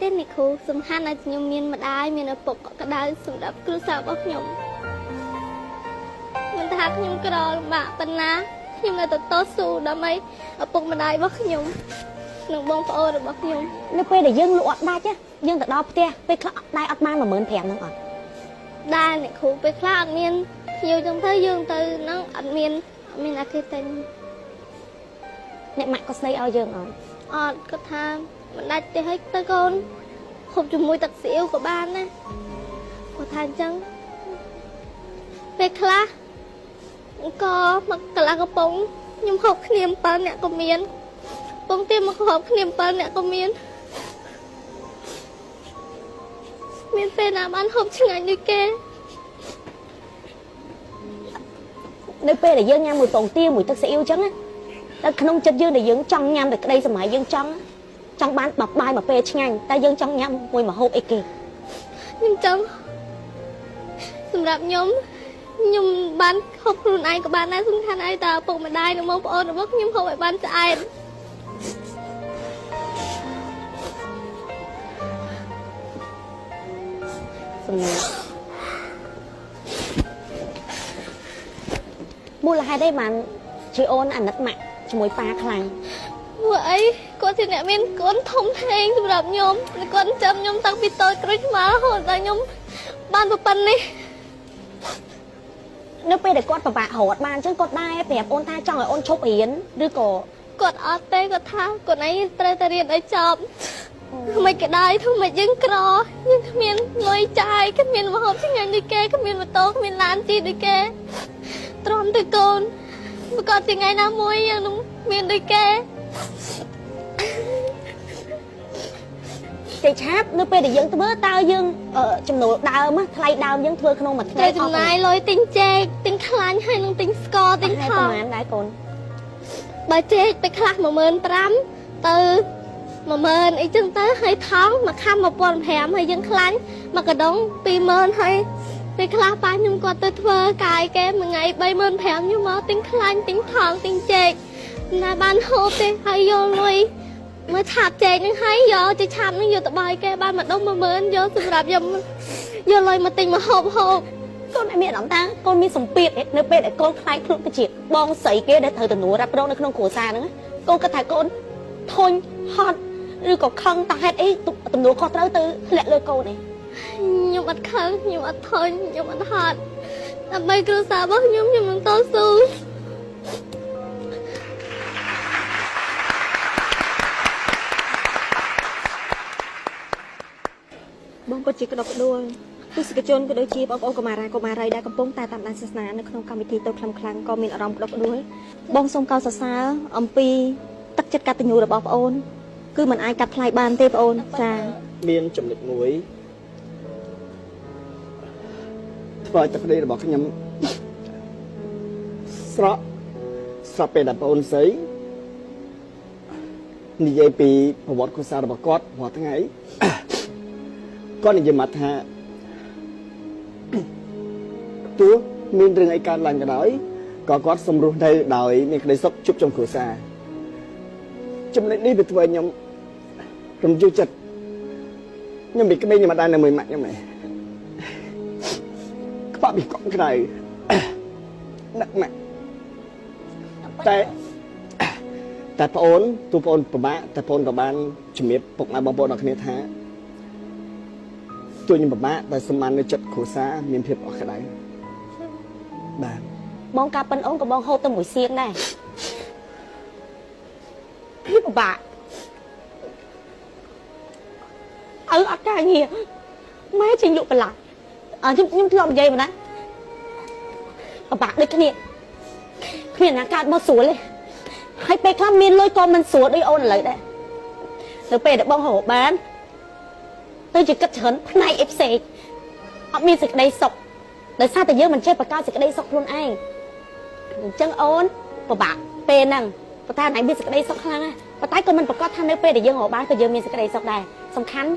ទេនេះគ្រូសំខាន់ណាស់ខ្ញុំមានម្ដាយមានឪពុកក្តៅសម្រាប់គ្រួសាររបស់ខ្ញុំមិនថាខ្ញុំក្រលំបាកប៉ុណ្ណាខ្ញុំនៅតែតស៊ូដើម្បីឪពុកម្ដាយរបស់ខ្ញុំនិងបងប្អូនរបស់ខ្ញុំនៅពេលដែលយើងលក់អត់ដាច់យើងទៅដល់ផ្ទះពេលខ្លះដៃអត់បាន 15000 ហ្នឹងអត់ដែរអ្នកគ្រូពេលខ្លះអត់មានភ្ញៀវចឹងទៅយើងទៅហ្នឹងអត់មានអាគេទិញអ្នកម៉ាក់ក៏ស្ដីឲ្យយើងអត់គាត់ថាមិនដាច់ទេឲ្យទៅកូនហូបជាមួយទឹកស៊ីអ៊ីវក៏បានណាគាត់ថាអញ្ចឹងពេលខ្លះក៏មកកន្លះកំប៉ុងខ្ញុំហូបគ្នា7អ្នកក៏មានកំប៉ុងទៀតមកហូបគ្នា7អ្នកក៏មានពេលណាបានហូបឆ្ងាញ់ដូចគេនៅពេលដែលយើងញ៉ាំមួយពងទាមួយទឹកស៊ីអ៊ីវអញ្ចឹងតែក្នុងចិត្តយើងដែលយើងចង់ញ៉ាំតែក្តីសម័យយើងចង់បានបាយមួយពេលឆ្ងាញ់តែយើងចង់ញ៉ាំមួយម្ហូបអីគេខ្ញុំចង់សម្រាប់ខ្ញុំបានហូបខ្លួនឯងក៏បានដែរសំខាន់អីតើឪពុកម្ដាយនិងបងប្អូនរបស់ខ្ញុំហូបឲ្យបានឆ្អែតសំណាមូលហេតុអីបានជាអូនអាណិតម៉ាក់ជាមួយប៉ាខ្លាំងព្រោះអីគាត់ជាអ្នកមានកូនធំធេងសម្រាប់ខ្ញុំគាត់ចាំខ្ញុំតាំងពីតូចក្រូចឆ្មាររហូតដល់ខ្ញុំបានប៉ុណ្ណេះនៅពេលដែលគាត់ពិបាករត់បានអញ្ចឹងគាត់ដែរប្រាប់អូនថាចង់ឲ្យអូនឈប់រៀនឬក៏គាត់អត់ទេគាត់ថាគាត់ឯងត្រូវតែរៀនឲ្យចប់មិនក្តៅធ្វើមិនយើងក្រយើងគ្មានលុយចាយគ្មានម្ហូបឆ្ងាញ់ដូចគេគ្មានម៉ូតូគ្មានឡានជិះដូចគេទ្រាំទៅកូនប្រកាសថ្ងៃណាមួយយើងនឹងមានដូចគេចេះឆាប់នៅពេលដែលយើងធ្វើតើយើងចំណូលដើមថ្លៃដើមយើងធ្វើក្នុងមួយថ្ងៃចំណាយលុយទិញចេកទិញខ្លាញ់ហើយនឹងទិញស្ករទិញថងប្រហែលដែរកូនបើចេកទៅខ្លះ15000ទៅ10000អីចឹងទៅហើយថងមួយខាំ1500ហើយយើងខ្លាញ់មួយកដុង20000ហើយពេលខ្លះប៉ាខ្ញុំគាត់ទៅធ្វើកាយគេមួយថ្ងៃ35000ខ្ញុំមកទិញខ្លាញ់ទិញថងទិញចេកណាបានហូបទេហើយយកលុយមកឆាបចេកនឹងហើយយកទៅឆាបនឹងយកទៅបាយគេបានមួយដុំ10000យកសម្រាប់យកលុយមកទិញមកហូបកូនមានអារម្មណ៍ថាកូនមានសម្ពាធនៅពេលដែលកូនខ្លាចខ្លួនទៅជាបងស្រីគេដែលត្រូវទៅនួររ៉ាប់រងនៅក្នុងគ្រួសារហ្នឹងកូនគិតថាកូនធុញហត់ឬក៏ខឹងតើហេតុអីទំនួលខុសត្រូវទៅធ្លាក់លើកូនឯងខ្ញុំអត់ខឹងខ្ញុំអត់ធុញខ្ញុំអត់ហត់ដើម្បីគ្រួសាររបស់ខ្ញុំនឹងតស៊ូបងពិតជាក្តុកក្តួលទស្សនិកជនក៏ដូចជាបងប្អូនកុមារាកុមារីដែលកំពុងតែតាមដានសាសនានៅក្នុងកម្មវិធីទៅខ្លាំងក៏មានអារម្មណ៍ក្តុកក្តួលបងសូមកោតសរសើរអំពីទឹកចិត្តកតញ្ញូរបស់ប្អូនគឺមិនអាចកាត់ថ្លៃបានទេប្អូនចាមានចំណុចមួយធ្វើឲ្យទឹកដីរបស់ខ្ញុំស្រក់ពេលដែលប្អូនស្រីនិយាយពីប្រវត្តិគ្រួសាររបស់គាត់រាល់ថ្ងៃគាត់និយាយមកថាទោះមានរឿងអីកើតឡើងក៏ដោយក៏គាត់សម្រុះទៅដោយមានក្តីសុខជួបជុំគ្រួសារចំណុចនេះវាធ្វើឲ្យខ្ញុំរំជួលចិត្តខ្ញុំពីក្មេងខ្ញុំមិនដែលនៅមួយម៉ាក់ខ្ញុំទេក្បត់ពីកក់ក្ដៅដឹកម៉ាក់តែប្អូនទូប្អូនពិបាកតែប្អូនក៏បានជំរាបពុកម៉ែបងប្អូនដល់គ្នាថាជួយខ្ញុំពិបាកតែសម្មាននៅចិត្តគ្រួសារមានភាពអស់ក្ដៅបាទបងកាប៉ិនអូនក៏បងហូបទៅមួយសៀងដែរពិបាកអត់ការងារម៉ែចេញលក់បន្លាស់ខ្ញុំធ្លាប់និយាយមកណាពិបាកដូចគ្នាគ្មានណាកើតមកស្រួលទេហើយពេលខ្លះមានលុយក៏មិនស្រួលដូចអូនឥឡូវដែរទៅពេលដែលបងហៅបានទៅជាគិតច្រើនផ្នែកអីផ្សេងអត់មានសេចក្តីសុខដោយសារតែយើងមិនចេះបង្កើតសេចក្តីសុខខ្លួនឯងអញ្ចឹងអូនពិបាកពេលហ្នឹងប៉ុន្តែណៃមានសេចក្តីសុខខ្លាំងណាស់ប៉ុន្តែក៏មិនប្រកាសថានៅពេលដែលយើងរកបានក៏យើងមានសេចក្តីសុខដែរសំខាន់